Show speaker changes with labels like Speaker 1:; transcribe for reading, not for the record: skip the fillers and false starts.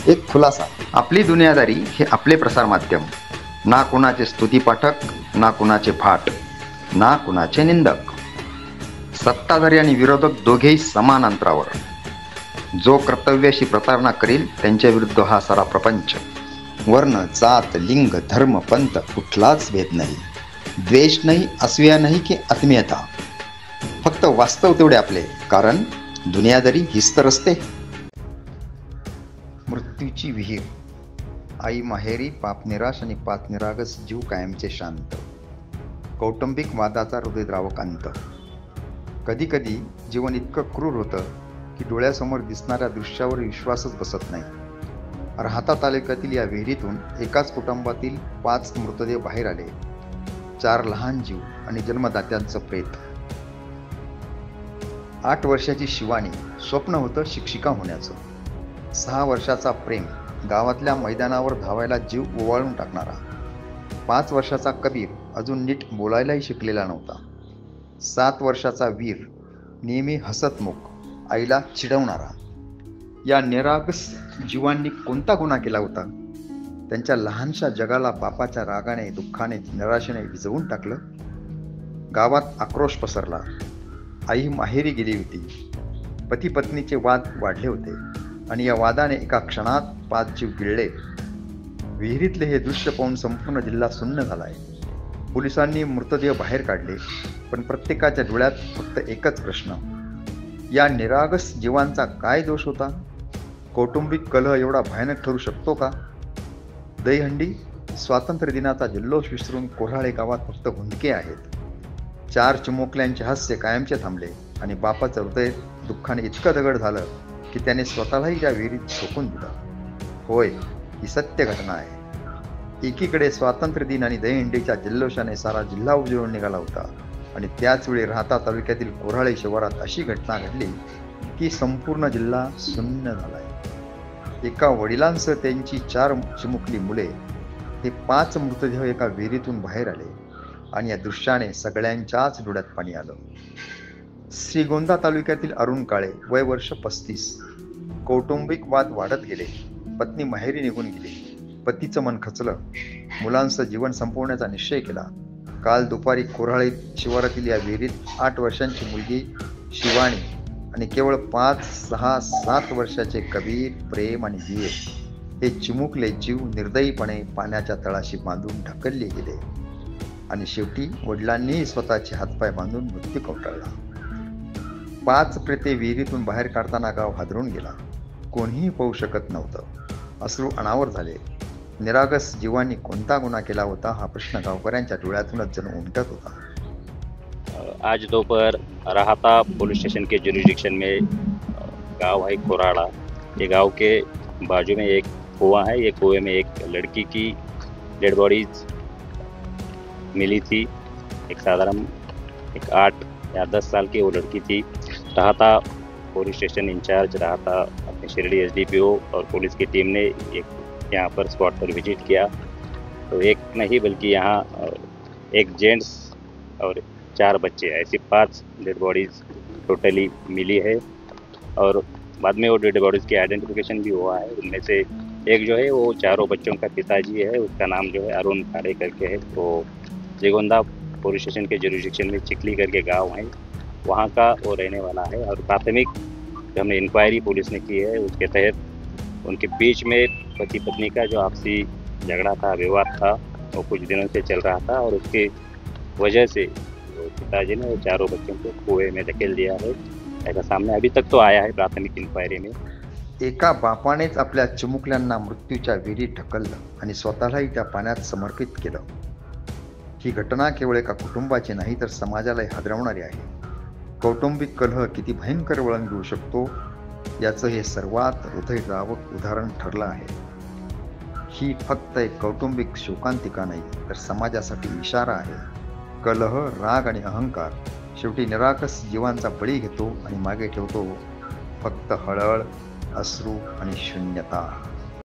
Speaker 1: एक खुलासा, आपली दुनियादारी हे आपले प्रसार माध्यम, ना कुणाचे स्तुतीपाठक, ना कुणाचे फाट, ना कुणाचे निंदक, सत्ताधारी आणि विरोधक दोघेही समान अंतरावर. जो कर्तव्याशी प्रतारणा करेल त्यांच्या विरुद्ध हा सारा प्रपंच. वर्ण, जात, लिंग, धर्म, पंथ कुठलाच भेद नाही, द्वेष नाही, असूया नाही की आत्मीयता. फक्त वास्तव तेवढे आपले, कारण दुनियादारी हीच तर असते. मृत्यूची विहीर. आई माहेरी पाप निराश आणि पाच निरागस जीव कायमचे शांत. कौटुंबिक वादाचा हृदयद्रावक अंत. कधी कधी जीवन इतकं क्रूर होतं की डोळ्यासमोर दिसणाऱ्या दृश्यावर विश्वासच बसत नाही. राहता तालुक्यातील या विहिरीतून एकाच कुटुंबातील 5 मृतदेह बाहेर आले. 4 लहान जीव आणि जन्मदात्यांचं प्रेत. 8 वर्षाची शिवानी, स्वप्न होतं शिक्षिका होण्याचं. 6 वर्षाचा प्रेम, गावातल्या मैदानावर धावायला जीव ओवाळून टाकणारा. 5 वर्षाचा कबीर, अजून नीट बोलायलाही शिकलेला नव्हता. 7 वर्षाचा वीर, नेहमी हसतमुख, आईला चिडवणारा. या निरागस जीवांनी कोणता गुन्हा केला होता? त्यांच्या लहानशा जगाला बापाच्या रागाने, दुःखाने, निराशेने विझवून टाकलं. गावात आक्रोश पसरला. आई माहेरी गेली होती. पती पत्नीचे वाद वाढले होते आणि या वादाने एका क्षणात 5 जीव गिळले. विहिरीतले हे दृश्य पाहून संपूर्ण जिल्हा सुन्न झालाय. पोलिसांनी मृतदेह बाहेर काढले, पण प्रत्येकाच्या डोळ्यात फक्त एकच प्रश्न, या निरागस जीवांचा काय दोष होता? कौटुंबिक कलह एवढा भयानक ठरू शकतो का? दहीहंडी. स्वातंत्र्य दिनाचा जल्लोष विसरून कोऱ्हाळे गावात फक्त हुंदके आहेत. 4 चिमुकल्यांचे हास्य कायमचे थांबले आणि बापाचं हृदय दुःखाने इतकं दगड झालं की त्याने स्वतःलाही त्या विहिरीत झोकून दिलं. होय, ही सत्य घटना आहे. एकीकडे स्वातंत्र्य दिन आणि दहीहंडीच्या जल्लोषाने सारा जिल्हा उजळून निघाला होता आणि त्याच वेळी राहता तालुक्यातील कोऱ्हाळे शिवारात अशी घटना घडली की संपूर्ण जिल्हा सुन्न झालाय. एका वडिलांसह त्यांची 4 चिमुकली मुले, हे 5 मृतदेह एका विहिरीतून बाहेर आले आणि या दृश्याने सगळ्यांच्याच डोळ्यात पाणी आलं. श्रीगोंदा तालुक्यातील अरुण काळे, वय वर्ष 35. कौटुंबिक वाद वाढत गेले. पत्नी माहेरी निघून गेली. पतीचं मन खचलं. मुलांचं जीवन संपवण्याचा निश्चय केला. काल दुपारी कोऱ्हाळे शिवारातील या विहिरीत 8 वर्षांची मुलगी शिवानी आणि केवळ 5, 6, 7 वर्षाचे कबीर, प्रेम आणि वीर हे चिमुकले जीव निर्दयीपणे पाण्याच्या तळाशी बांधून ढकलले गेले आणि शेवटी वडिलांनीही स्वतःचे हातपाय बांधून मृत्यू कवटाळला. 5 प्रेते विहिरीतून बाहेर काढताना गाव हादरून गेला. कोणीही पाहू शकत नव्हतं. अश्रू अनावर झाले. निरागस जीवांनी कोणता गुन्हा केला होता हा प्रश्न गावकऱ्यांच्या डोळ्यातूनच जणू उमटत होता.
Speaker 2: आज दोपहर राहता पुलिस स्टेशन के जुरिडिक्शन में गांव है कोराड़ा. ये गांव के बाजू में एक कुआं है. ये कुएं में एक लड़की की डेड बॉडीज मिली थी. एक साधारण 8 या 10 साल की वो लड़की थी. राहता पुलिस स्टेशन इंचार्ज, राहता अपने शिरडी एसडीपीओ और पुलिस की टीम ने एक यहाँ पर स्पॉट पर विजिट किया. तो एक नहीं बल्कि यहाँ एक जेंट्स और 4 बच्चे, ऐसी 5 डेड बॉडीज़ टोटली मिली है. और बाद में वो डेड बॉडीज़ की आइडेंटिफिकेशन भी हुआ है. उनमें से एक जो है वो 4 बच्चों का पिताजी है. उसका नाम जो है अरुण काड़े करके है. तो श्रीगोंदा पुलिस स्टेशन के जुरिडिक्शन में चिखली करके गाँव है, वहाँ का वो रहने वाला है. और प्राथमिक जो हमने इंक्वायरी पुलिस ने की है उसके तहत उनके बीच में पति पत्नी का जो आपसी झगड़ा था, विवाद था, वो कुछ दिनों से चल रहा था और उसके वजह से पिताजी ने वो 4 बच्चों को कुएं में धकेल दिया है. ऐसा सामने अभी तक तो आया है प्राथमिक इंक्वायरी में.
Speaker 1: एका बापानेच आपल्या चिमुकल्यांना मृत्यूच्या विहिरीत ढकललं आणि स्वतःलाही त्या पाण्यात समर्पित केलं. ही घटना केवळ एका कुटुंबाची नाही तर समाजालाही हादरवणारी आहे. कौटुंबिक कलह किती भयंकर वळण घेऊ शकतो याचं हे सर्वात हृदयद्रावक उदाहरण ठरलं आहे. ही फक्त एक कौटुंबिक शोकांतिका नाही तर समाजासाठी इशारा आहे. कलह, राग आणि अहंकार शेवटी निरागस जीवांचा बळी घेतो आणि मागे ठेवतो फक्त हळहळ, अश्रू आणि शून्यता.